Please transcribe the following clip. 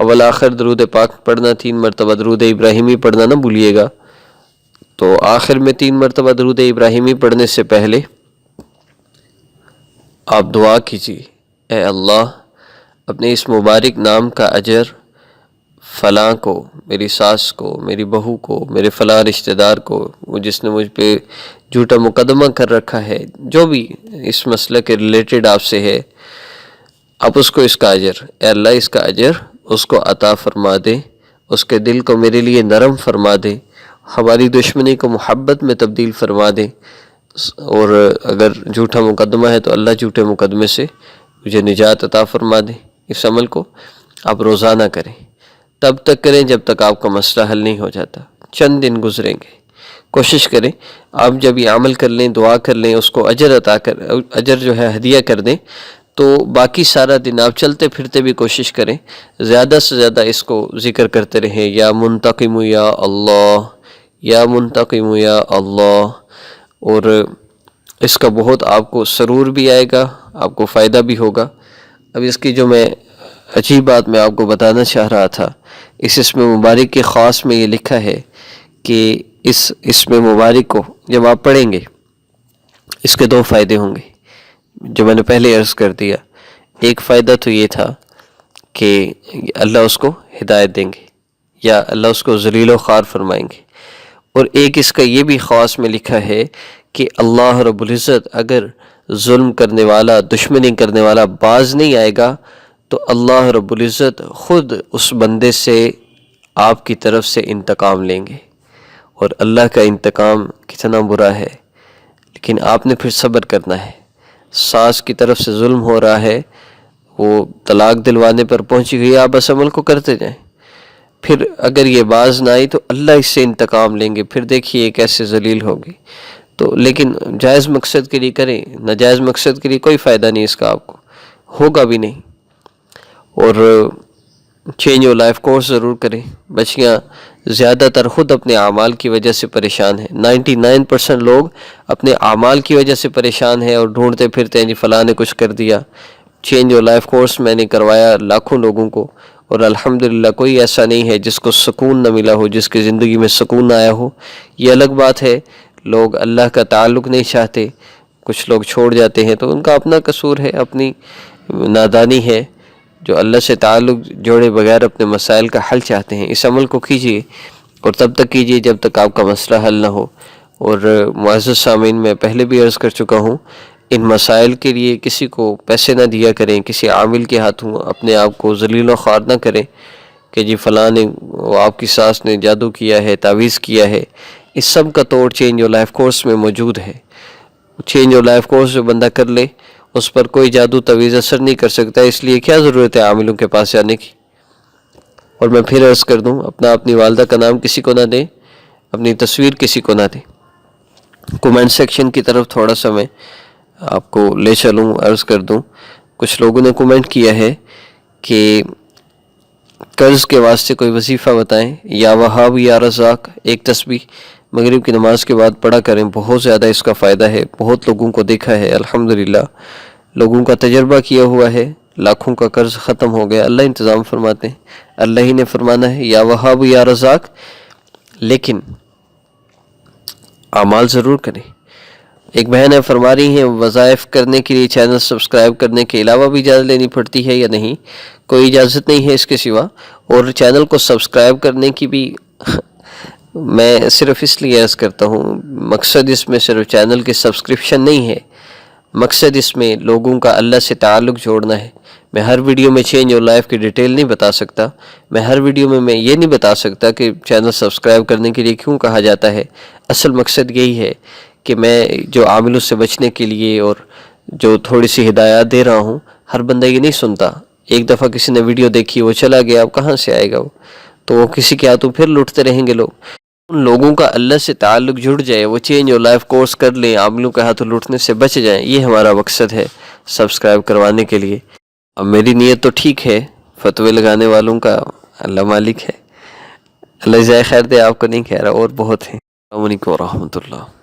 اول آخر درود پاک پڑھنا، 3 مرتبہ درود ابراہیمی پڑھنا نہ بھولیے گا۔ تو آخر میں 3 مرتبہ درود ابراہیمی پڑھنے سے پہلے آپ دعا کیجیے، اے اللہ اپنے اس مبارک نام کا اجر فلاں کو، میری ساس کو، میری بہو کو، میرے فلاں رشتہ دار کو، وہ جس نے مجھ پہ جھوٹا مقدمہ کر رکھا ہے، جو بھی اس مسئلے کے ریلیٹڈ آپ سے ہے، آپ اس کو اس کا اجر، اے اللہ اس کا اجر اس کو عطا فرما دے، اس کے دل کو میرے لیے نرم فرما دے، ہماری دشمنی کو محبت میں تبدیل فرما دے، اور اگر جھوٹا مقدمہ ہے تو اللہ جھوٹے مقدمے سے مجھے نجات عطا فرما دے۔ اس عمل کو آپ روزانہ کریں، تب تک کریں جب تک آپ کا مسئلہ حل نہیں ہو جاتا۔ چند دن گزریں گے، کوشش کریں آپ جب یہ عمل کر لیں، دعا کر لیں، اس کو اجر جو ہے ہدیہ کر دیں، تو باقی سارا دن آپ چلتے پھرتے بھی کوشش کریں زیادہ سے زیادہ اس کو ذکر کرتے رہیں، یا منتقم یا اللہ، یا منتقم یا اللہ، اور اس کا بہت آپ کو سرور بھی آئے گا، آپ کو فائدہ بھی ہوگا۔ اب اس کی جو میں عجیب بات میں آپ کو بتانا چاہ رہا تھا، اس اسم مبارک کے خاص میں یہ لکھا ہے کہ اس اسم مبارک کو جب آپ پڑھیں گے اس کے 2 فائدے ہوں گے، جو میں نے پہلے عرض کر دیا۔ ایک فائدہ تو یہ تھا کہ اللہ اس کو ہدایت دیں گے، یا اللہ اس کو ذلیل و خوار فرمائیں گے، اور ایک اس کا یہ بھی خاص میں لکھا ہے کہ اللہ رب العزت اگر ظلم کرنے والا، دشمنی کرنے والا باز نہیں آئے گا تو اللہ رب العزت خود اس بندے سے آپ کی طرف سے انتقام لیں گے، اور اللہ کا انتقام کتنا برا ہے، لیکن آپ نے پھر صبر کرنا ہے۔ ساس کی طرف سے ظلم ہو رہا ہے، وہ طلاق دلوانے پر پہنچی گئی، آپ بس عمل کو کرتے جائیں، پھر اگر یہ باز نہ آئی تو اللہ اس سے انتقام لیں گے، پھر دیکھیے یہ کیسے ذلیل ہوگی۔ تو لیکن جائز مقصد کے لیے کریں، ناجائز مقصد کے لیے کوئی فائدہ نہیں اس کا، آپ کو ہوگا بھی نہیں۔ اور چینج یور لائف کورس ضرور کریں۔ بچیاں زیادہ تر خود اپنے اعمال کی وجہ سے پریشان ہیں، 99% لوگ اپنے اعمال کی وجہ سے پریشان ہیں اور ڈھونڈتے پھرتے ہیں جی فلاں نے کچھ کر دیا۔ چینج یور لائف کورس میں نے کروایا لاکھوں لوگوں کو، اور الحمدللہ کوئی ایسا نہیں ہے جس کو سکون نہ ملا ہو، جس کی زندگی میں سکون نہ آیا ہو۔ یہ الگ بات ہے، لوگ اللہ کا تعلق نہیں چاہتے، کچھ لوگ چھوڑ جاتے ہیں تو ان کا اپنا قصور ہے، اپنی نادانی ہے۔ جو اللہ سے تعلق جوڑے بغیر اپنے مسائل کا حل چاہتے ہیں، اس عمل کو کیجیے، اور تب تک کیجیے جب تک آپ کا مسئلہ حل نہ ہو۔ اور معزز سامعین، میں پہلے بھی عرض کر چکا ہوں، ان مسائل کے لیے کسی کو پیسے نہ دیا کریں، کسی عامل کے ہاتھوں اپنے آپ کو ذلیل و خوار نہ کریں کہ جی فلاں نے، آپ کی ساس نے جادو کیا ہے، تعویذ کیا ہے۔ اس سب کا توڑ چینج یور لائف کورس میں موجود ہے۔ چینج یور لائف کورس جو بندہ کر لے اس پر کوئی جادو تعویذ اثر نہیں کر سکتا، اس لیے کیا ضرورت ہے عاملوں کے پاس جانے کی۔ اور میں پھر عرض کر دوں، اپنی والدہ کا نام کسی کو نہ دیں، اپنی تصویر کسی کو نہ دیں۔ کومنٹ سیکشن کی طرف تھوڑا سا میں آپ کو لے چلوں، عرض کر دوں، کچھ لوگوں نے کومنٹ کیا ہے کہ قرض کے واسطے کوئی وظیفہ بتائیں، یا وہاب یا رزاق، ایک تسبیح مغرب کی نماز کے بعد پڑھا کریں، بہت زیادہ اس کا فائدہ ہے، بہت لوگوں کو دیکھا ہے، الحمدللہ لوگوں کا تجربہ کیا ہوا ہے، لاکھوں کا قرض ختم ہو گیا۔ اللہ انتظام فرماتے ہیں، اللہ ہی نے فرمانا ہے یا وہاب یا رزاق، لیکن اعمال ضرور کریں۔ ایک بہن ہے فرما رہی ہیں وظائف کرنے کے لیے چینل سبسکرائب کرنے کے علاوہ بھی اجازت لینی پڑتی ہے یا نہیں؟ کوئی اجازت نہیں ہے اس کے سوا، اور چینل کو سبسکرائب کرنے کی بھی میں صرف اس لیے عرض کرتا ہوں، مقصد اس میں صرف چینل کی سبسکرپشن نہیں ہے، مقصد اس میں لوگوں کا اللہ سے تعلق جوڑنا ہے۔ میں ہر ویڈیو میں چینج یور لائف کی ڈیٹیل نہیں بتا سکتا، میں ہر ویڈیو میں یہ نہیں بتا سکتا کہ چینل سبسکرائب کرنے کے لیے کیوں کہا جاتا ہے۔ اصل مقصد یہی ہے کہ میں جو عاملوں سے بچنے کے لیے اور جو تھوڑی سی ہدایات دے رہا ہوں، ہر بندہ یہ نہیں سنتا۔ ایک دفعہ کسی نے ویڈیو دیکھی، وہ چلا گیا، اب کہاں سے آئے گا وہ؟ تو وہ کسی کے ہاتھوں پھر لوٹتے رہیں گے لوگ۔ ان لوگوں کا اللہ سے تعلق جڑ جائے، وہ چینج یور لائف کورس کر لیں، عاملوں کے ہاتھوں لوٹنے سے بچ جائیں، یہ ہمارا مقصد ہے سبسکرائب کروانے کے لیے۔ اب میری نیت تو ٹھیک ہے، فتوے لگانے والوں کا اللہ مالک ہے، اللہ جزائے خیر دے، آپ کو نہیں کہہ رہا، اور بہت ہیں۔ السلام علیکم ورحمۃ اللہ۔